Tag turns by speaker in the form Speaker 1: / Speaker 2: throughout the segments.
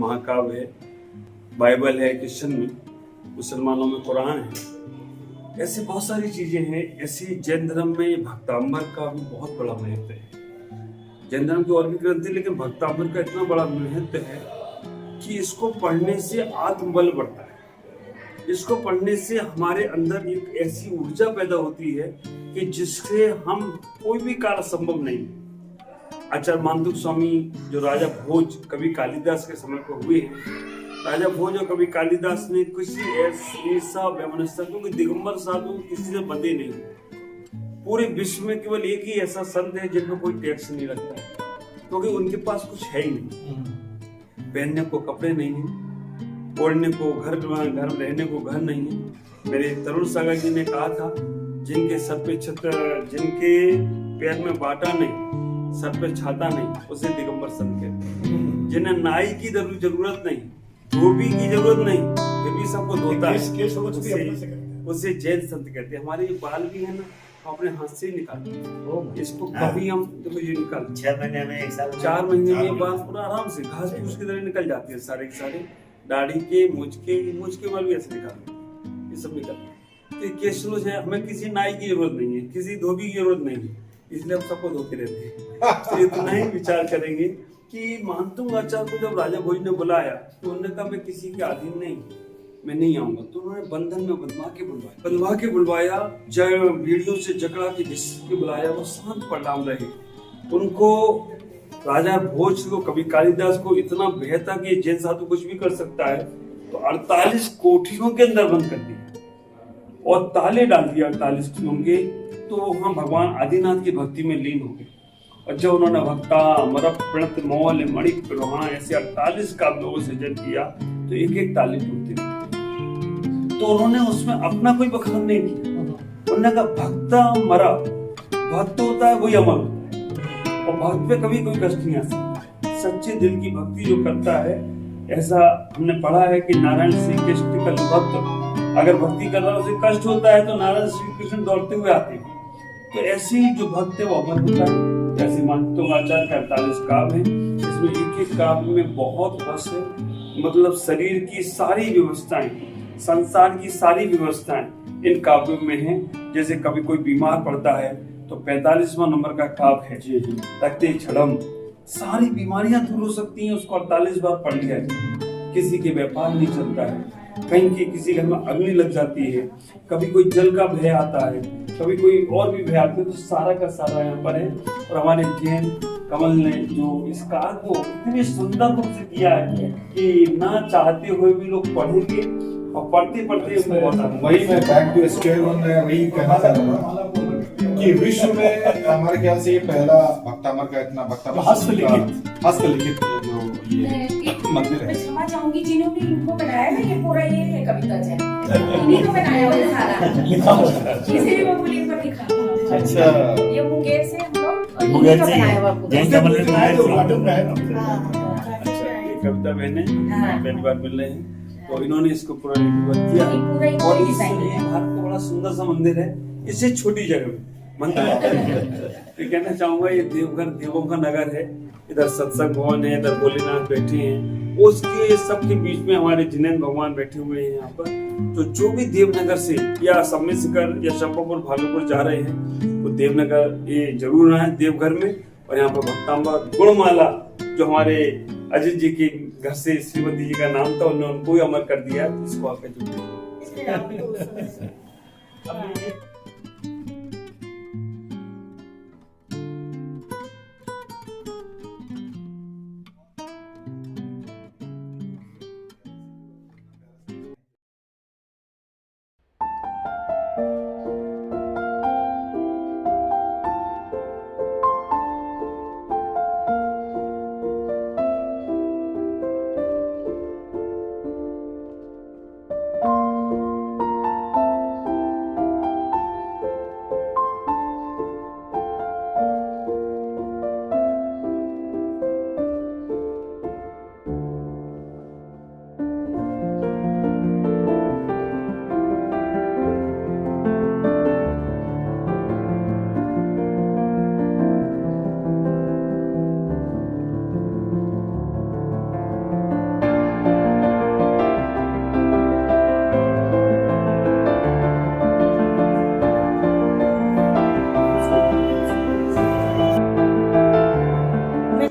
Speaker 1: महाकाव्य है, बाइबल है क्रिश्चियन में, मुसलमानों में कुरान है। ऐसी बहुत सारी चीजें हैं। ऐसी जैन धर्म में भक्तांबर का भी बहुत बड़ा महत्व है। जैन धर्म की और भी ग्रंथ है, लेकिन भक्तांबर का इतना बड़ा महत्व है कि इसको पढ़ने से आत्मबल बढ़ता है। इसको पढ़ने से हमारे अंदर एक ऐसी ऊर्जा पैदा होती है कि जिससे हम कोई भी कार्य संभव नहीं। आचार्य मानदुक स्वामी जो राजा भोज कवि कालिदास के समय पर हुए हैं, राजा भोज और कवि कालिदास ने किसी ऐसा वैमनस्यता, क्योंकि दिगंबर साधु किसी से बंधे नहीं। पूरे विश्व में केवल एक ही ऐसा संत है जिन पर कोई टैक्स नहीं लगता, क्योंकि उनके पास कुछ है ही नहीं। पहनने को कपड़े नहीं है, ओढ़ने को घर रहने को घर नहीं है। मेरे तरुण सागर जी ने कहा था, जिनके सर पे छत्र, जिनके पैर में बाटा नहीं, सर पे छाता नहीं, उसे दिगंबर संत कहते हैं। जिन्हें नाई की जरूरत नहीं, धोबी की जरूरत नहीं, फिर भी सबको धोता है, उसे जैन संत कहते हैं। हमारे ये बाल भी है ना, अपने हाथ से ही निकालते हैं। इसको कभी हम देखो ये निकाल
Speaker 2: 6 महीने में एक साल
Speaker 1: 4 महीने में बाल पूरा आराम से घास फूस की तरह निकल जाती है, सारे के सारे। दाढ़ी के मूंछ के बाल भी ऐसे निकालते हैं, ये सब निकलते हैं। तो केश स्लोज है, हमें किसी नाई की जरूरत नहीं है, किसी धोबी की जरूरत नहीं है, इसलिए हम सबको धोते रहते हैं। तो इतना ही विचार करेंगे कि मानतुंग आचार्य को जब राजा भोज ने बुलाया तो उन्होंने कहा मैं किसी के अधीन नहीं, मैं नहीं आऊंगा। तो उन्होंने बंधन में बंधवा के बुलवाया, भीड़ियों से जकड़ा के जिसके बुलाया वो शांत परिणाम रहे। उनको राजा भोज को, कवि कालिदास को इतना भय था कि जैन साधु कुछ भी कर सकता है, तो 48 कोठरियों के अंदर बंद कर दिया और ताले डाल दिया 48 के। तो वहां भगवान आदिनाथ की भक्ति में लीन हो गए। और जब उन्होंने भक्ता मरप प्रणत मोल मणि प्रवाह ऐसे 48 काव्यों को सृजन किया, तो एक एक ताले टूटते थे। तो उन्होंने उसमें अपना कोई बखान नहीं किया। उन्होंने कहा भक्ता मरा, भक्त होता है वही अमर होता है, और भक्त पे कभी कोई कष्ट नहीं आ सकता। सच्चे दिल की भक्ति जो करता है, ऐसा हमने पढ़ा है कि नारायण श्री कृष्ण कल भक्त अगर भक्ति कर रहा है उसे कष्ट होता है तो नारायण श्री कृष्ण दौड़ते हुए आते हैं। तो ऐसे ही जो भक्त है वो अमर होता है। जैसे मानतुंग आचार्य का 48 काव्य है, इसमें एक एक काव्य में बहुत रस है। मतलब शरीर की सारी व्यवस्थाएं, संसार की सारी व्यवस्थाएं इन काव्यों में हैं। जैसे कभी कोई बीमार पड़ता है तो 45वां नंबर का काव्य है जी रक्ते छड़म, सारी बीमारियां दूर हो सकती हैं, उसको 48 बार पढ़ लिया जाए। किसी के व्यापार नहीं चलता है, कहीं की किसी घर में अग्नि लग जाती है, कभी कोई जल का भय आता है, कभी कोई और भी भय आते हैं, तो सारा का सारा यहाँ पर है। और हमारे जैन कमल ने जो इस कार्य को इतने सुंदर रूप से किया है कि ना चाहते हुए भी लोग पढ़ेंगे और पढ़ते
Speaker 3: वही मैं बैक टू स्क्वायर वन में वही कहना चाह रहा था कि विश्व में हमारे ख्याल से ये पहला भक्तामर का इतना हस्तलिखित जो ये मंदिर है।
Speaker 4: मैं क्षमा चाहूंगी जिन्होंने इनको बनाया ना, ये पूरा ये है कविता है, इन्हीं को बनाया हुआ सारा, इसीलिए मैं बोली पर लिखा।
Speaker 3: अच्छा,
Speaker 4: ये मुंगेर से हम लोग और इन्हीं का बनाया हुआ पूरा।
Speaker 1: कविता बहने पहली बार मिल रहे हैं, तो इन्होंने इसको पूरा लिपिबद्ध किया। और ये भारत का बड़ा सुंदर सा मंदिर है, इससे छोटी जगह में मंदिर। तो कहना चाहूंगा ये देवघर देवों का नगर है। इधर सत्संग भवन है, इधर भोलेनाथ बैठे हैं, उसके सबके बीच में हमारे जिनेंद्र भगवान बैठे हुए हैं यहाँ पर। तो जो भी देवनगर से या सम्मेद शिखर या शंपापुर भागलपुर जा रहे हैं, तो देवनगर ये जरूर आए देवघर में। और यहाँ पर भक्तांबा गुणमाला जो हमारे अजीत जी के घर से श्रीमती जी का नाम था, उन्होंने उनको ही अमर कर दिया, इसको आकर जुड़े।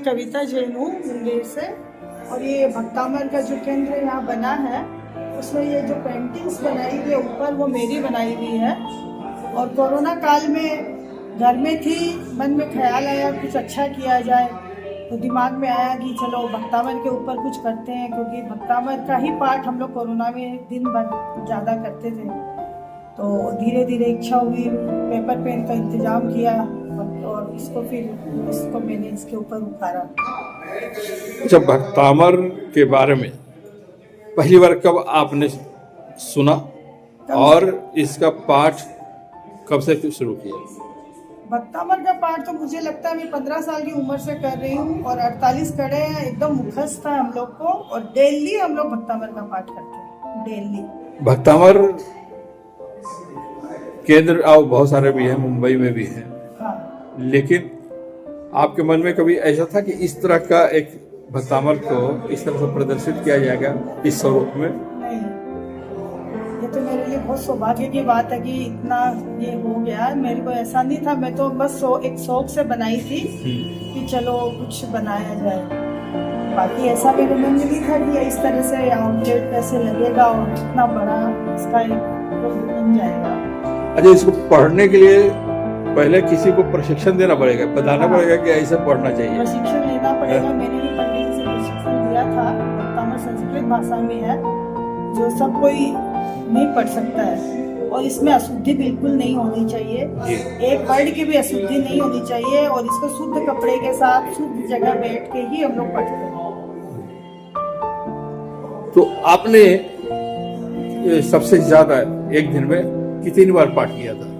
Speaker 2: कविता जैन हूँ मुंगेर से। और ये भक्तामर का जो केंद्र यहाँ बना है उसमें ये जो पेंटिंग्स बनाई हुई है ऊपर वो मेरी बनाई हुई है। और कोरोना काल में घर में थी, मन में ख्याल आया कुछ अच्छा किया जाए, तो दिमाग में आया कि चलो भक्तामर के ऊपर कुछ करते हैं, क्योंकि भक्तामर का ही पाठ हम लोग कोरोना में दिन भर ज़्यादा करते थे। तो धीरे धीरे इच्छा हुई, पेपर पेन का इंतजाम किया और इसको मैंने इसके ऊपर उतारा।
Speaker 5: अच्छा, भक्तामर के बारे में पहली बार कब आपने सुना और इसका पाठ कब से शुरू किया?
Speaker 2: भक्तामर का पाठ तो मुझे लगता है मैं 15 साल की उम्र से कर रही हूँ और 48 कड़े हैं, एकदम मुखस्त है हम लोग को। और डेली हम लोग भक्तामर का पाठ करते हैं, डेली।
Speaker 5: भक्तामर केंद्र और बहुत सारे भी हैं, मुंबई में भी हैं।
Speaker 2: हाँ,
Speaker 5: लेकिन आपके मन में कभी ऐसा था कि इस तरह का एक भक्तामर को इस तरह से प्रदर्शित किया जाएगा इस स्वरूप में?
Speaker 2: नहीं, ये तो मेरे लिए बहुत सौभाग्य की बात है कि इतना ये हो गया। मेरे को ऐसा नहीं था, मैं तो बस एक शौक से बनाई थी कि चलो कुछ बनाया जाए। बाकी ऐसा मेरे मन में नहीं था कि इस तरह से आउटलेट कैसे लगेगा और इतना बड़ा इसका एक बन जाएगा।
Speaker 5: अच्छा, इसको पढ़ने के लिए पहले किसी को प्रशिक्षण देना पड़ेगा, बताना पड़ेगा कि ऐसे पढ़ना चाहिए?
Speaker 2: प्रशिक्षण लेना पड़ेगा। मैंने भी पंडित से प्रशिक्षण दिया था। भक्तामर संस्कृत भाषा में है, जो सब कोई नहीं पढ़ सकता है। और इसमें अशुद्धि बिल्कुल नहीं होनी चाहिए, एक वर्ड की भी अशुद्धि नहीं होनी चाहिए। और इसको शुद्ध कपड़े के साथ शुद्ध जगह बैठ के ही हम लोग पढ़ते हैं।
Speaker 5: तो आपने सबसे ज्यादा एक दिन में कितनी बार पाठ किया था?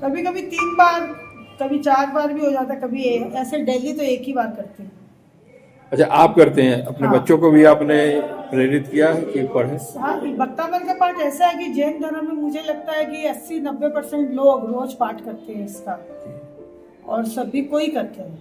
Speaker 2: कभी कभी 3 बार, कभी 4 बार भी हो जाता, कभी ऐसे डेली तो एक ही बार करते हैं।
Speaker 5: अच्छा, आप करते हैं? अपने
Speaker 2: हाँ।
Speaker 5: बच्चों को भी आपने प्रेरित किया है कि पढ़े?
Speaker 2: हाँ, भक्तामर का पाठ ऐसा है कि जैन धर्म में मुझे लगता है कि 80-90% लोग रोज पाठ करते हैं इसका, और सभी कोई करते हैं।